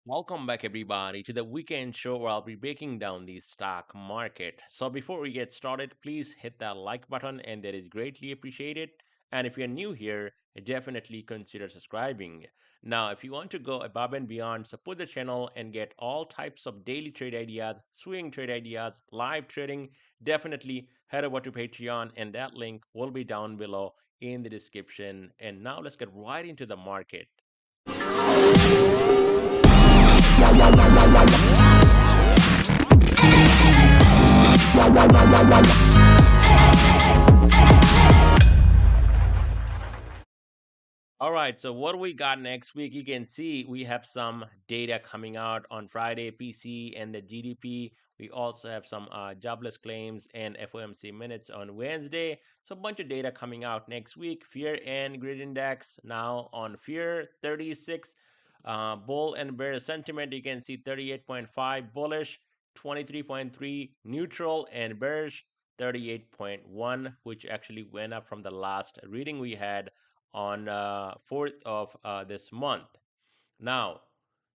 Welcome back, everybody, to the weekend show where I'll be breaking down the stock market. So, before we get started, please hit that like button, and that is greatly appreciated. And if you're new here, definitely consider subscribing. Now, if you want to go above and beyond, support the channel and get all types of daily trade ideas, swing trade ideas, live trading, definitely head over to Patreon, and that link will be down below in the description. And now, let's get right into the market. All right, so what we got next week, you can see we have some data coming out on Friday, PC and the GDP. We also have some jobless claims and FOMC minutes on Wednesday. So a bunch of data coming out next week. Fear and greed index now on fear 36. Bull and bear sentiment, you can see 38.5 bullish, 23.3 neutral, and bearish 38.1, which actually went up from the last reading we had on 4th of this month. Now,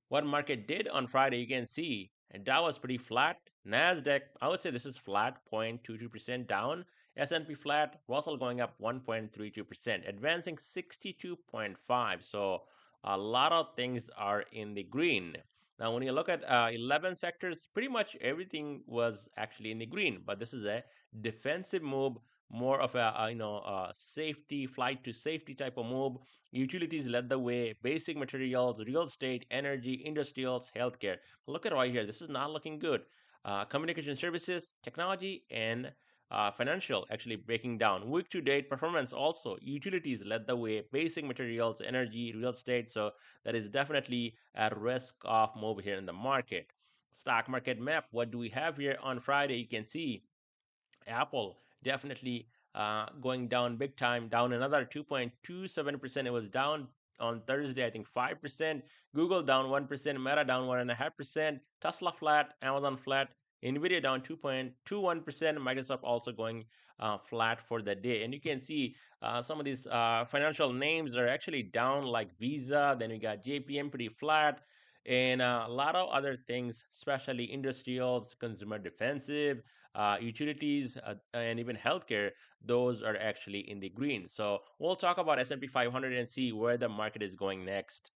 what market did on Friday, you can see Dow was pretty flat. Nasdaq, I would say this is flat, 0.22% down. S&P flat, Russell going up 1.32%, advancing 62.5. So a lot of things are in the green. Now, when you look at 11 sectors, pretty much everything was actually in the green. But this is a defensive move, more of a safety flight to safety type of move. Utilities led the way, basic materials, real estate, energy, industrials, healthcare. Look at right here. This is not looking good. Communication services, technology, and financial actually breaking down. Week to date performance also. Utilities led the way, basic materials, energy, real estate. So that is definitely a risk of move here in the market. Stock market map. What do we have here on Friday? You can see Apple definitely going down big time, down another 2.27%. It was down on Thursday, I think 5%. Google down 1%, Meta down 1.5%, Tesla flat, Amazon flat, Nvidia down 2.21%, Microsoft also going flat for the day. And you can see some of these financial names are actually down, like Visa. Then we got JPM pretty flat, and a lot of other things, especially industrials, consumer defensive, utilities, and even healthcare. Those are actually in the green. So we'll talk about S&P 500 and see where the market is going next.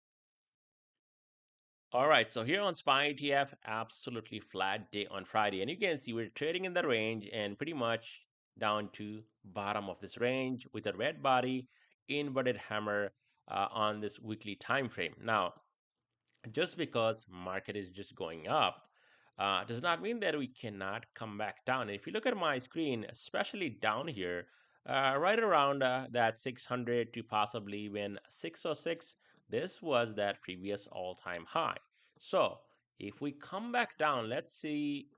All right, so here on SPY ETF, absolutely flat day on Friday, and you can see we're trading in the range and pretty much down to bottom of this range with a red body, inverted hammer on this weekly time frame. Now, just because market is just going up does not mean that we cannot come back down. And if you look at my screen, especially down here, right around that 600 to possibly even 606, this was that previous all-time high. So if we come back down, let's see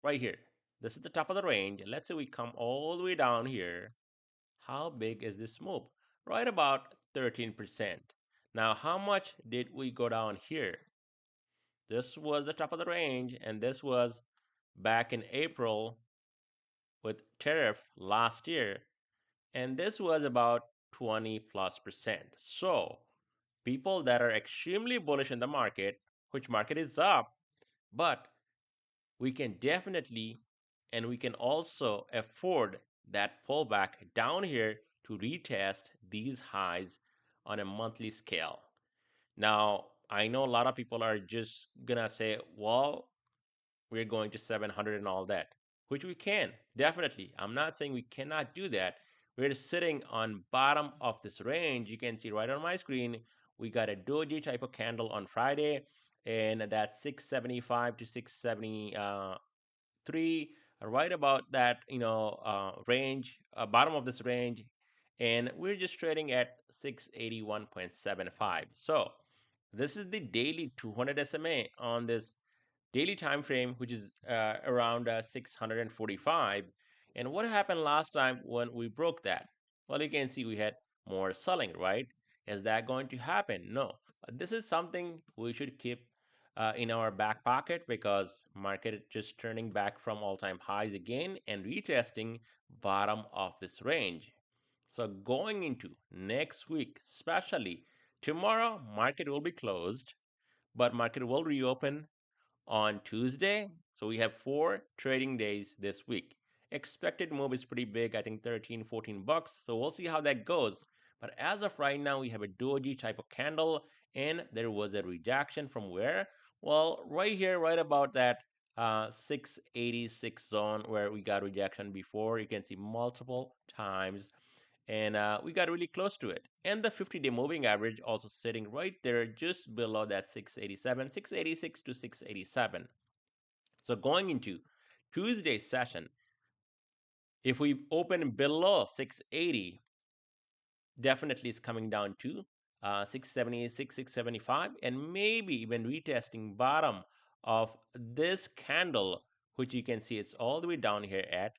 right here. This is the top of the range. Let's say we come all the way down here. How big is this move? Right about 13%. Now, how much did we go down here? This was the top of the range, and this was back in April with tariff last year, and this was about 20 plus percent. So, people that are extremely bullish in the market, which market is up, but we can definitely and we can also afford that pullback down here to retest these highs on a monthly scale. Now, I know a lot of people are just gonna say, well, we're going to 700 and all that, which we can definitely. I'm not saying we cannot do that. We're sitting on bottom of this range. You can see right on my screen, we got a doji type of candle on Friday, and that's 675 to 673, right about that range, bottom of this range, and we're just trading at 681.75. So this is the daily 200 SMA on this daily time frame, which is around 645. And what happened last time when we broke that? Well, you can see we had more selling, right? Is that going to happen? No. This is something we should keep in our back pocket, because market just turning back from all-time highs again and retesting bottom of this range. So going into next week, especially Tomorrow, market will be closed, but market will reopen on Tuesday. So we have 4 trading days this week. Expected move is pretty big, I think 13, 14 bucks. So we'll see how that goes. But as of right now, we have a doji type of candle, and there was a rejection from where? Well, right here, right about that 686 zone where we got rejection before. You can see multiple times, and we got really close to it. And the 50-day moving average also sitting right there just below that 687, 686 to 687. So going into Tuesday's session, if we open below 680, definitely is coming down to 676, 675, and maybe even retesting bottom of this candle, which you can see it's all the way down here at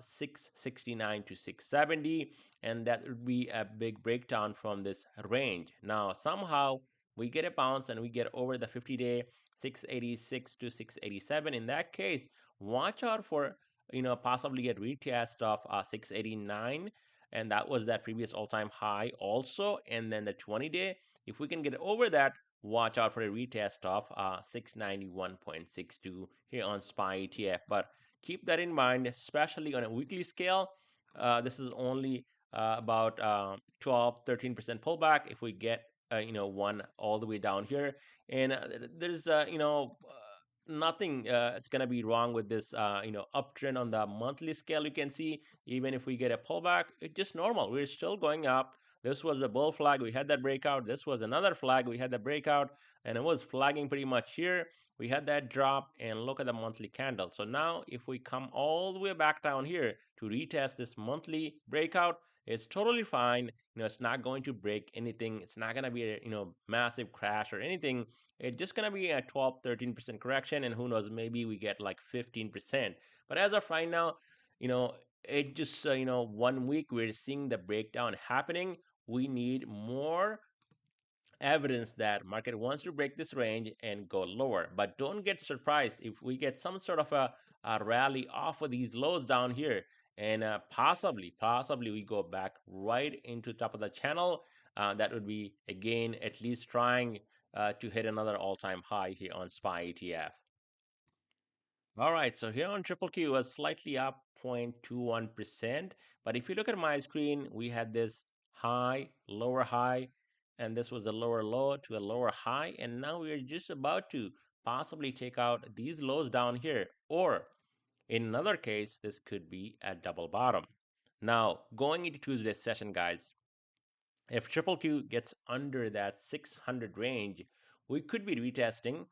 669 to 670, and that would be a big breakdown from this range. Now, somehow we get a bounce and we get over the 50-day 686 to 687. In that case, watch out for possibly a retest of 689, and that was that previous all-time high also. And then the 20-day, if we can get over that, watch out for a retest of 691.62 here on SPY ETF. But keep that in mind, especially on a weekly scale. This is only about 12, 13% pullback if we get one all the way down here. And there's nothing it's going to be wrong with this uptrend on the monthly scale. You can see even if we get a pullback, it's just normal. We're still going up. This was a bull flag. We had that breakout. This was another flag. We had the breakout, and it was flagging pretty much here. We had that drop, and look at the monthly candle. So now, if we come all the way back down here to retest this monthly breakout, it's totally fine. It's not going to break anything. It's not going to be a massive crash or anything. It's just going to be a 12, 13% correction, and who knows, maybe we get like 15%. But as of right now, you know, it just 1 week we're seeing the breakdown happening. We need more evidence that market wants to break this range and go lower. But don't get surprised if we get some sort of a rally off of these lows down here, and possibly we go back right into top of the channel. That would be again at least trying to hit another all-time high here on SPY ETF. All right, so here on Triple Q was slightly up 0.21%. But if you look at my screen, we had this high, lower high, and this was a lower low to a lower high. And now we are just about to possibly take out these lows down here. Or in another case, this could be a double bottom. Now, going into Tuesday's session, guys, if Triple Q gets under that 600 range, we could be retesting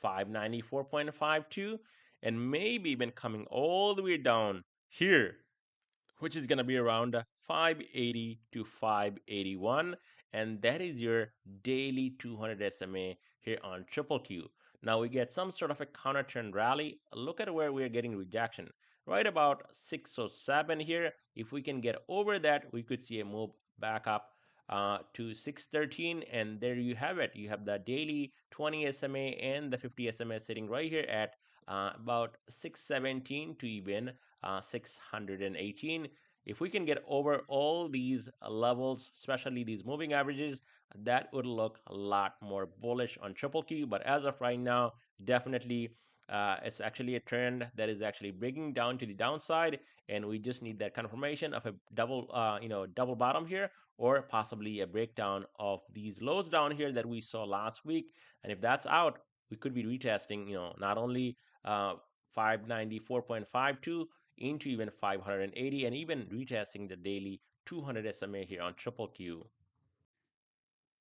594.52 and maybe even coming all the way down here, which is going to be around 580 to 581, and that is your daily 200 SMA here on Triple Q. Now we get some sort of a counter trend rally. Look at where we're getting rejection, right about 607 here. If we can get over that, we could see a move back up to 613, and there you have it. You have the daily 20 SMA and the 50 SMA sitting right here at about 617 to even 618. If we can get over all these levels, especially these moving averages, that would look a lot more bullish on Triple Q. But as of right now, definitely it's actually a trend that is actually breaking down to the downside, and we just need that confirmation of a double bottom here, or possibly a breakdown of these lows down here that we saw last week. And if that's out, we could be retesting, not only 594.52 into even 580, and even retesting the daily 200 SMA here on Triple Q.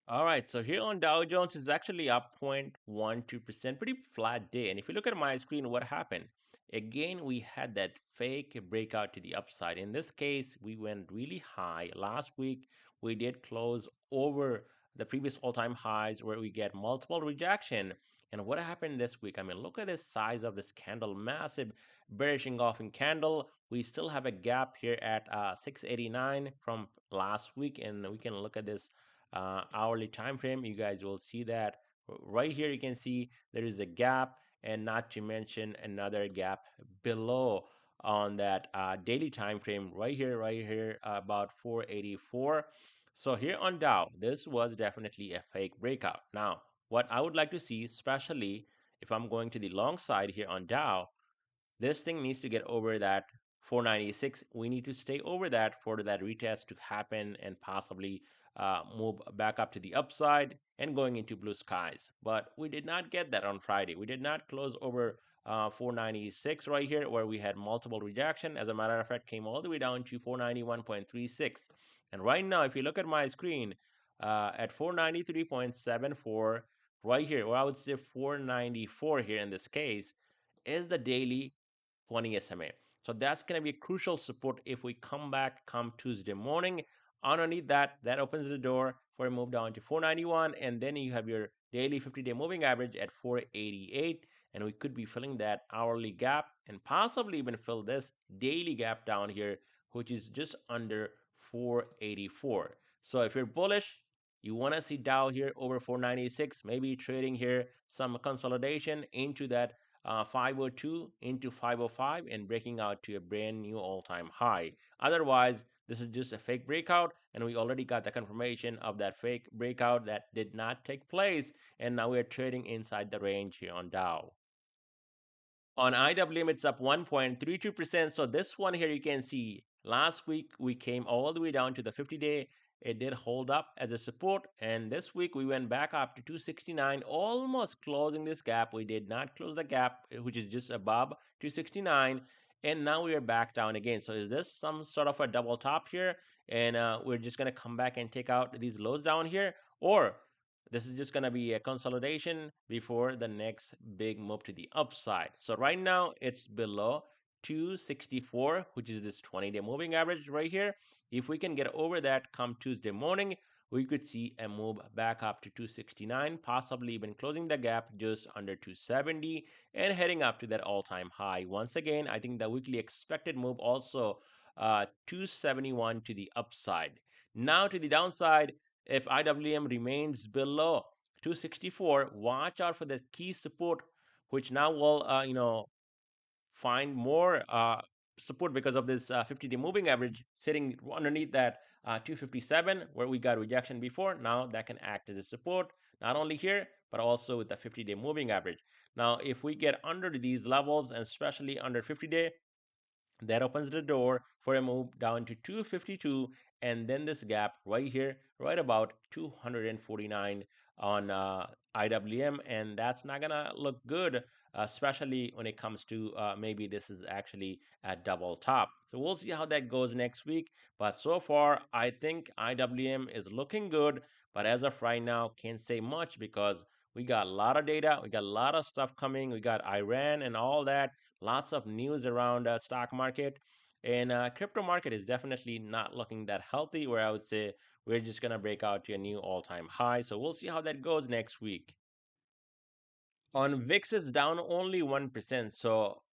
All right, so here on Dow Jones is actually up 0.12%, pretty flat day. And if you look at my screen, what happened? Again, we had that fake breakout to the upside. In this case, we went really high. Last week, we did close over the previous all-time highs where we get multiple rejection. And what happened this week? I mean, look at the size of this candle, massive bearish engulfing candle. We still have a gap here at 689 from last week, and we can look at this hourly time frame. You guys will see that right here. You can see there is a gap, and not to mention another gap below on that daily time frame right here, about 484. So here on Dow, this was definitely a fake breakout. Now, what I would like to see, especially if I'm going to the long side here on Dow, this thing needs to get over that 496. We need to stay over that for that retest to happen and possibly move back up to the upside and going into blue skies. But we did not get that on Friday. We did not close over 496 right here where we had multiple rejection. As a matter of fact, came all the way down to 491.36. And right now, if you look at my screen at 493.74 right here, or I would say 494 here in this case, is the daily 20 SMA. So that's going to be a crucial support if we come back come Tuesday morning. Underneath that, that opens the door for a move down to 491, and then you have your daily 50-day moving average at 488, and we could be filling that hourly gap and possibly even fill this daily gap down here, which is just under 484. So if you're bullish, you want to see Dow here over 496, maybe trading here some consolidation into that 502 into 505 and breaking out to a brand new all-time high. Otherwise, this is just a fake breakout, and we already got the confirmation of that fake breakout that did not take place, and now we're trading inside the range here on Dow. On IWM, it's up 1.32%. So this one here, you can see last week we came all the way down to the 50-day. It did hold up as a support. And this week we went back up to 269, almost closing this gap. We did not close the gap, which is just above 269. And now we are back down again. So is this some sort of a double top here? And we're just going to come back and take out these lows down here? Or this is just going to be a consolidation before the next big move to the upside. So right now it's below 264, which is this 20-day moving average right here. If we can get over that come Tuesday morning, we could see a move back up to 269, possibly even closing the gap just under 270 and heading up to that all-time high. Once again, I think the weekly expected move also 271 to the upside. Now to the downside, if IWM remains below 264, watch out for the key support, which now will find more support because of this 50-day moving average sitting underneath that 257 where we got rejection before. Now that can act as a support not only here but also with the 50-day moving average. Now if we get under these levels and especially under 50-day, that opens the door for a move down to 252 and then this gap right here right about 249 on IWM, and that's not gonna look good, especially when it comes to maybe this is actually a double top. So we'll see how that goes next week, but so far I think IWM is looking good, but as of right now can't say much because we got a lot of data, we got a lot of stuff coming, we got Iran and all that, lots of news around stock market, and crypto market is definitely not looking that healthy, where I would say we're just going to break out to a new all-time high. So we'll see how that goes next week. On VIX is down only 1%, so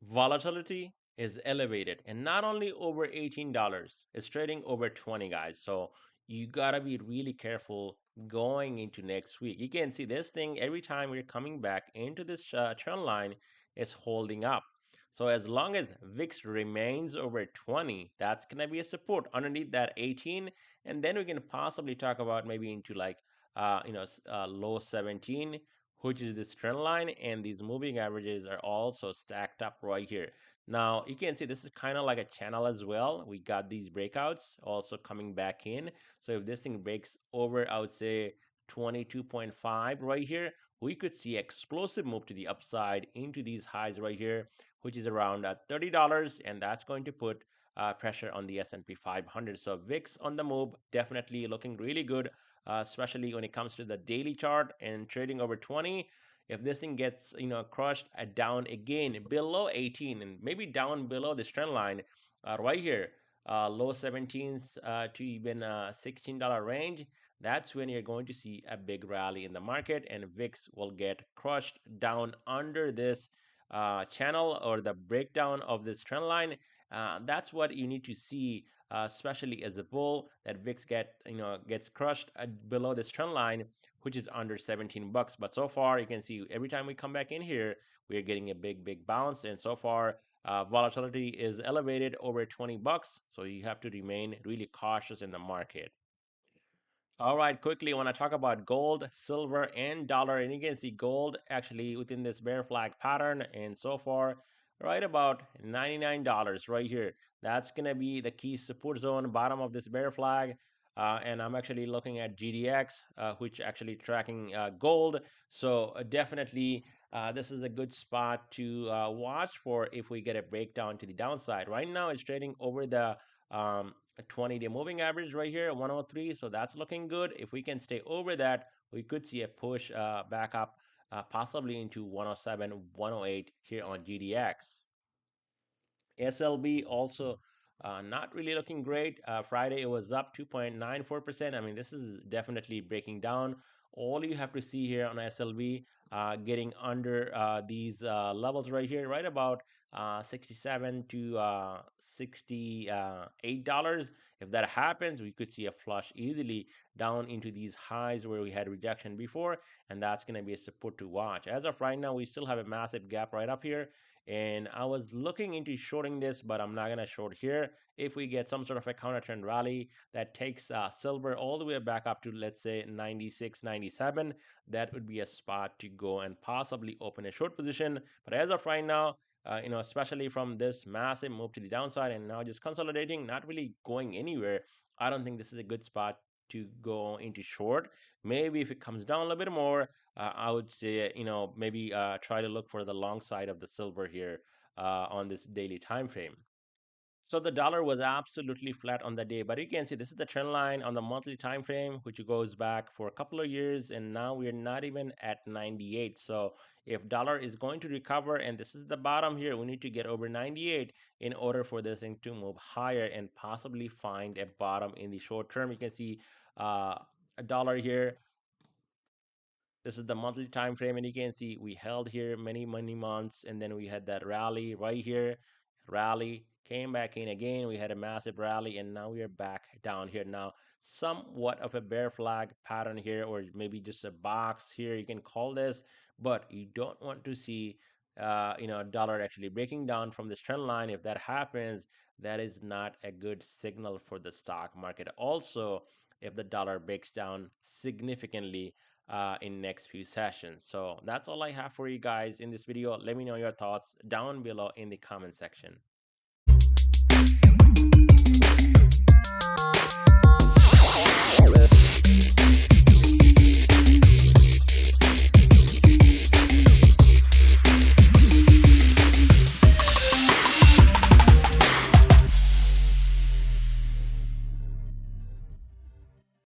volatility is elevated, and not only over $18, it's trading over 20, guys. So you gotta be really careful going into next week. You can see this thing every time we're coming back into this trend line is holding up. So as long as VIX remains over 20, that's gonna be a support underneath that 18, and then we can possibly talk about maybe into like low 17, which is this trend line, and these moving averages are also stacked up right here. Now you can see this is kind of like a channel as well. We got these breakouts also coming back in. So if this thing breaks over, I would say 22.5 right here, we could see explosive move to the upside into these highs right here, which is around $30, and that's going to put pressure on the S&P 500. So VIX on the move, definitely looking really good, especially when it comes to the daily chart and trading over 20. If this thing gets crushed down again below 18 and maybe down below this trend line right here, low 17s to even $16 range, that's when you're going to see a big rally in the market, and VIX will get crushed down under this channel or the breakdown of this trend line. That's what you need to see, especially as a bull, that VIX gets crushed below this trend line, which is under 17 bucks. But so far, you can see every time we come back in here, we are getting a big bounce, and so far volatility is elevated over 20 bucks. So you have to remain really cautious in the market. All right, quickly, I want to talk about gold, silver, and dollar. And you can see gold actually within this bear flag pattern. And so far, right about $99 right here. That's going to be the key support zone, bottom of this bear flag. And I'm actually looking at GDX, which actually tracking gold. So definitely, this is a good spot to watch for if we get a breakdown to the downside. Right now, it's trading over the a 20-day moving average right here at 103, so that's looking good. If we can stay over that, we could see a push back up, possibly into 107, 108 here on GDX. SLB also not really looking great. Friday it was up 2.94%. I mean, this is definitely breaking down. All you have to see here on SLB getting under these levels right here, right about 67 to $68. If that happens, we could see a flush easily down into these highs where we had rejection before, and that's going to be a support to watch. As of right now, we still have a massive gap right up here, and I was looking into shorting this, but I'm not gonna short here. If we get some sort of a counter trend rally that takes silver all the way back up to, let's say, 96, 97, that would be a spot to go and possibly open a short position. But as of right now, especially from this massive move to the downside and now just consolidating, not really going anywhere, I don't think this is a good spot to go into short. Maybe if it comes down a little bit more, I would say, maybe try to look for the long side of the silver here on this daily time frame. So the dollar was absolutely flat on the day, but you can see this is the trend line on the monthly time frame, which goes back for a couple of years, and now we're not even at 98. So if dollar is going to recover, and this is the bottom here, we need to get over 98 in order for this thing to move higher and possibly find a bottom in the short term. You can see uh, a dollar here. This is the monthly time frame, and you can see we held here many months, and then we had that rally right here. Rally came back in again. We had a massive rally, and now we are back down here. Now, somewhat of a bear flag pattern here, or maybe just a box here. You can call this, but you don't want to see, dollar actually breaking down from this trend line. If that happens, that is not a good signal for the stock market. Also, if the dollar breaks down significantly in next few sessions. So that's all I have for you guys in this video. Let me know your thoughts down below in the comment section.